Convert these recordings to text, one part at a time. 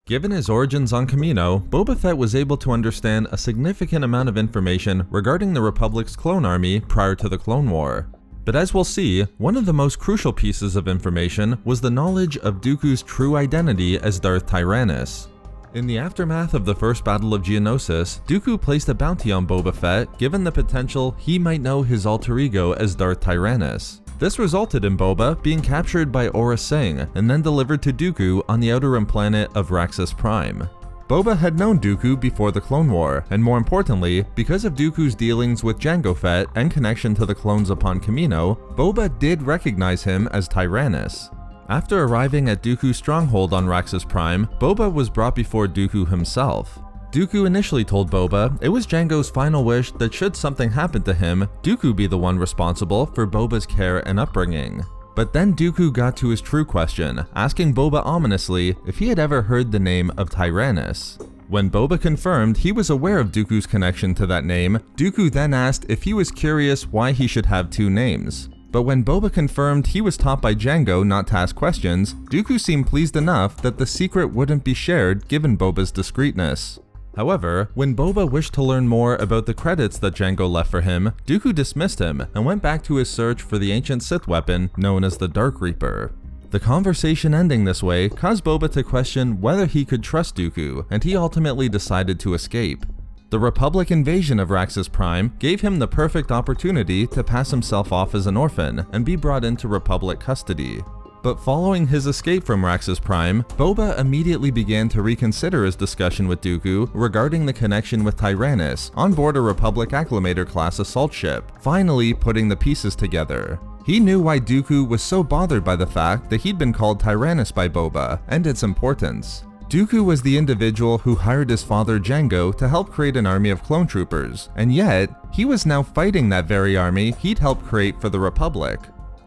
Given his origins on Kamino, Boba Fett was able to understand a significant amount of information regarding the Republic's clone army prior to the Clone War. But as we'll see, one of the most crucial pieces of information was the knowledge of Dooku's true identity as Darth Tyrannus. In the aftermath of the First Battle of Geonosis, Dooku placed a bounty on Boba Fett given the potential he might know his alter ego as Darth Tyrannus. This resulted in Boba being captured by Aurra and then delivered to Dooku on the outer rim planet of Raxus Prime. Boba had known Dooku before the Clone War, and more importantly, because of Dooku's dealings with Jango Fett and connection to the clones upon Kamino, Boba did recognize him as Tyrannus. After arriving at Dooku's stronghold on Raxus Prime, Boba was brought before Dooku himself. Dooku initially told Boba it was Jango's final wish that should something happen to him, Dooku be the one responsible for Boba's care and upbringing. But then Dooku got to his true question, asking Boba ominously if he had ever heard the name of Tyrannus. When Boba confirmed he was aware of Dooku's connection to that name, Dooku then asked if he was curious why he should have two names. But when Boba confirmed he was taught by Jango not to ask questions, Dooku seemed pleased enough that the secret wouldn't be shared given Boba's discreetness. However, when Boba wished to learn more about the credits that Jango left for him, Dooku dismissed him and went back to his search for the ancient Sith weapon known as the Dark Reaper. The conversation ending this way caused Boba to question whether he could trust Dooku, and he ultimately decided to escape. The Republic invasion of Raxus Prime gave him the perfect opportunity to pass himself off as an orphan and be brought into Republic custody. But following his escape from Raxus Prime, Boba immediately began to reconsider his discussion with Dooku regarding the connection with Tyrannus on board a Republic Acclimator class assault ship, finally putting the pieces together. He knew why Dooku was so bothered by the fact that he'd been called Tyrannus by Boba, and its importance. Dooku was the individual who hired his father Jango to help create an army of clone troopers, and yet, he was now fighting that very army he'd helped create for the Republic.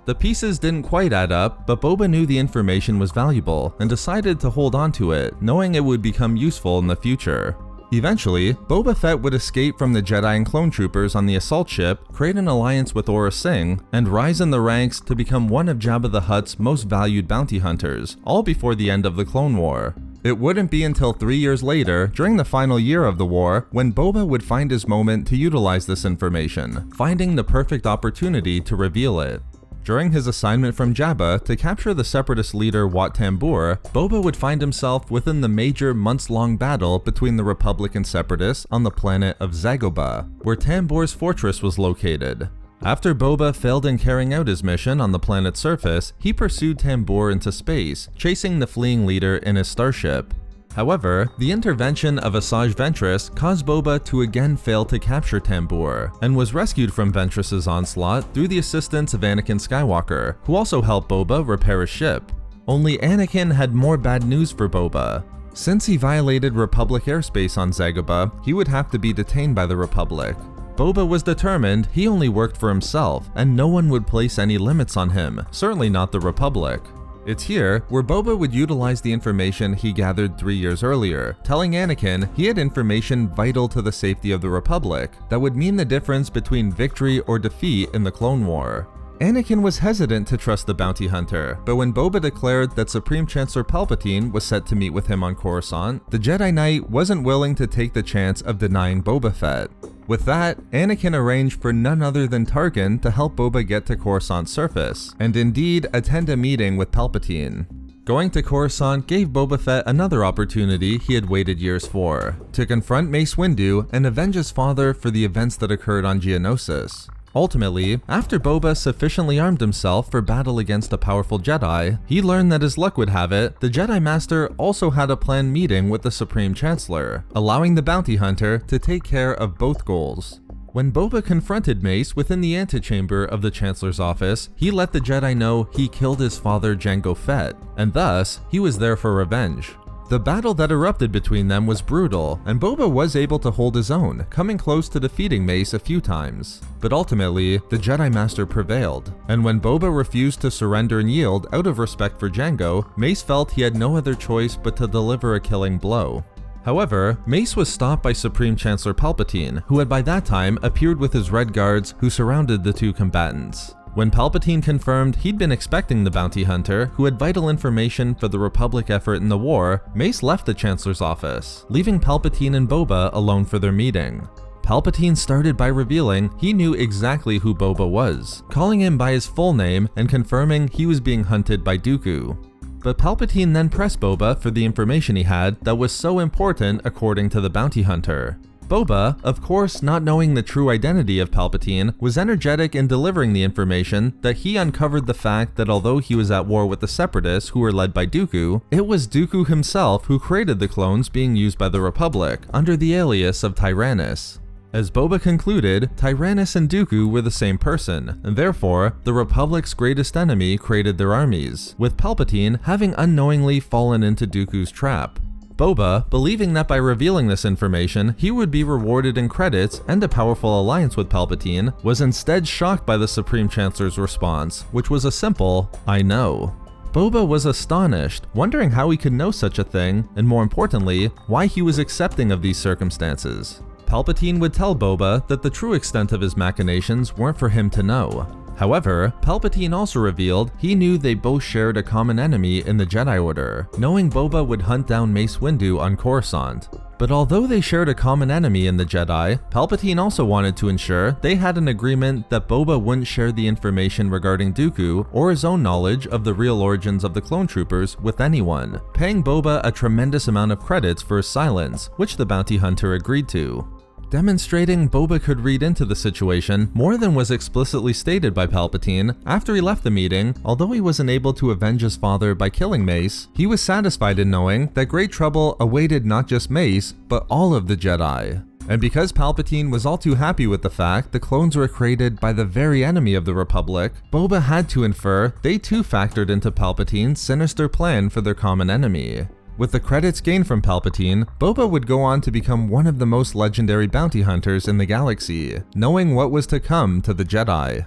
The pieces didn't quite add up, but Boba knew the information was valuable and decided to hold on to it, knowing it would become useful in the future. Eventually, Boba Fett would escape from the Jedi and clone troopers on the assault ship, create an alliance with Aurra, and rise in the ranks to become one of Jabba the Hutt's most valued bounty hunters, all before the end of the Clone War. It wouldn't be until 3 years later, during the final year of the war, when Boba would find his moment to utilize this information, finding the perfect opportunity to reveal it. During his assignment from Jabba to capture the separatist leader Wat Tambor, Boba would find himself within the major months-long battle between the Republic and Separatists on the planet of Zagobah, where Tambor's fortress was located. After Boba failed in carrying out his mission on the planet's surface, he pursued Tambor into space, chasing the fleeing leader in his starship. However, the intervention of Asajj Ventress caused Boba to again fail to capture Tambor, and was rescued from Ventress's onslaught through the assistance of Anakin Skywalker, who also helped Boba repair his ship. Only Anakin had more bad news for Boba. Since he violated Republic airspace on Zagobah, he would have to be detained by the Republic. Boba was determined he only worked for himself, and no one would place any limits on him, certainly not the Republic. It's here where Boba would utilize the information he gathered 3 years earlier, telling Anakin he had information vital to the safety of the Republic that would mean the difference between victory or defeat in the Clone War. Anakin was hesitant to trust the bounty hunter, but when Boba declared that Supreme Chancellor Palpatine was set to meet with him on Coruscant, the Jedi Knight wasn't willing to take the chance of denying Boba Fett. With that, Anakin arranged for none other than Tarkin to help Boba get to Coruscant's surface, and indeed attend a meeting with Palpatine. Going to Coruscant gave Boba Fett another opportunity he had waited years for, to confront Mace Windu and avenge his father for the events that occurred on Geonosis. Ultimately, after Boba sufficiently armed himself for battle against a powerful Jedi, he learned that as luck would have it, the Jedi Master also had a planned meeting with the Supreme Chancellor, allowing the bounty hunter to take care of both goals. When Boba confronted Mace within the antechamber of the Chancellor's office, he let the Jedi know he killed his father Jango Fett, and thus, he was there for revenge. The battle that erupted between them was brutal, and Boba was able to hold his own, coming close to defeating Mace a few times. But ultimately, the Jedi Master prevailed, and when Boba refused to surrender and yield out of respect for Jango, Mace felt he had no other choice but to deliver a killing blow. However, Mace was stopped by Supreme Chancellor Palpatine, who had by that time appeared with his Red Guards who surrounded the two combatants. When Palpatine confirmed he'd been expecting the bounty hunter who had vital information for the Republic effort in the war, Mace left the Chancellor's office, leaving Palpatine and Boba alone for their meeting. Palpatine started by revealing he knew exactly who Boba was, calling him by his full name and confirming he was being hunted by Dooku. But Palpatine then pressed Boba for the information he had that was so important according to the bounty hunter. Boba, of course not knowing the true identity of Palpatine, was energetic in delivering the information that he uncovered the fact that although he was at war with the Separatists who were led by Dooku, it was Dooku himself who created the clones being used by the Republic under the alias of Tyrannus. As Boba concluded, Tyrannus and Dooku were the same person, and therefore, the Republic's greatest enemy created their armies, with Palpatine having unknowingly fallen into Dooku's trap. Boba, believing that by revealing this information, he would be rewarded in credits and a powerful alliance with Palpatine, was instead shocked by the Supreme Chancellor's response, which was a simple, "I know." Boba was astonished, wondering how he could know such a thing, and more importantly, why he was accepting of these circumstances. Palpatine would tell Boba that the true extent of his machinations weren't for him to know. However, Palpatine also revealed he knew they both shared a common enemy in the Jedi Order, knowing Boba would hunt down Mace Windu on Coruscant. But although they shared a common enemy in the Jedi, Palpatine also wanted to ensure they had an agreement that Boba wouldn't share the information regarding Dooku or his own knowledge of the real origins of the clone troopers with anyone, paying Boba a tremendous amount of credits for his silence, which the bounty hunter agreed to. Demonstrating Boba could read into the situation more than was explicitly stated by Palpatine, after he left the meeting, although he wasn't able to avenge his father by killing Mace, he was satisfied in knowing that great trouble awaited not just Mace, but all of the Jedi. And because Palpatine was all too happy with the fact the clones were created by the very enemy of the Republic, Boba had to infer they too factored into Palpatine's sinister plan for their common enemy. With the credits gained from Palpatine, Boba would go on to become one of the most legendary bounty hunters in the galaxy, knowing what was to come to the Jedi.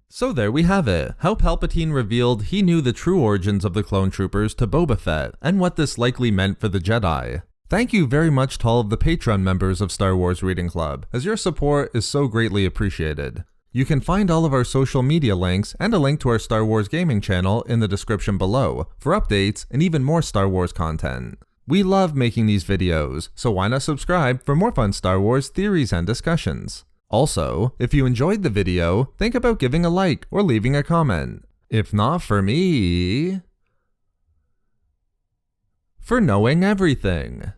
So there we have it, how Palpatine revealed he knew the true origins of the clone troopers to Boba Fett, and what this likely meant for the Jedi. Thank you very much to all of the Patreon members of Star Wars Reading Club, as your support is so greatly appreciated. You can find all of our social media links and a link to our Star Wars gaming channel in the description below for updates and even more Star Wars content. We love making these videos, so why not subscribe for more fun Star Wars theories and discussions. Also, if you enjoyed the video, think about giving a like or leaving a comment. If not for me, for knowing everything.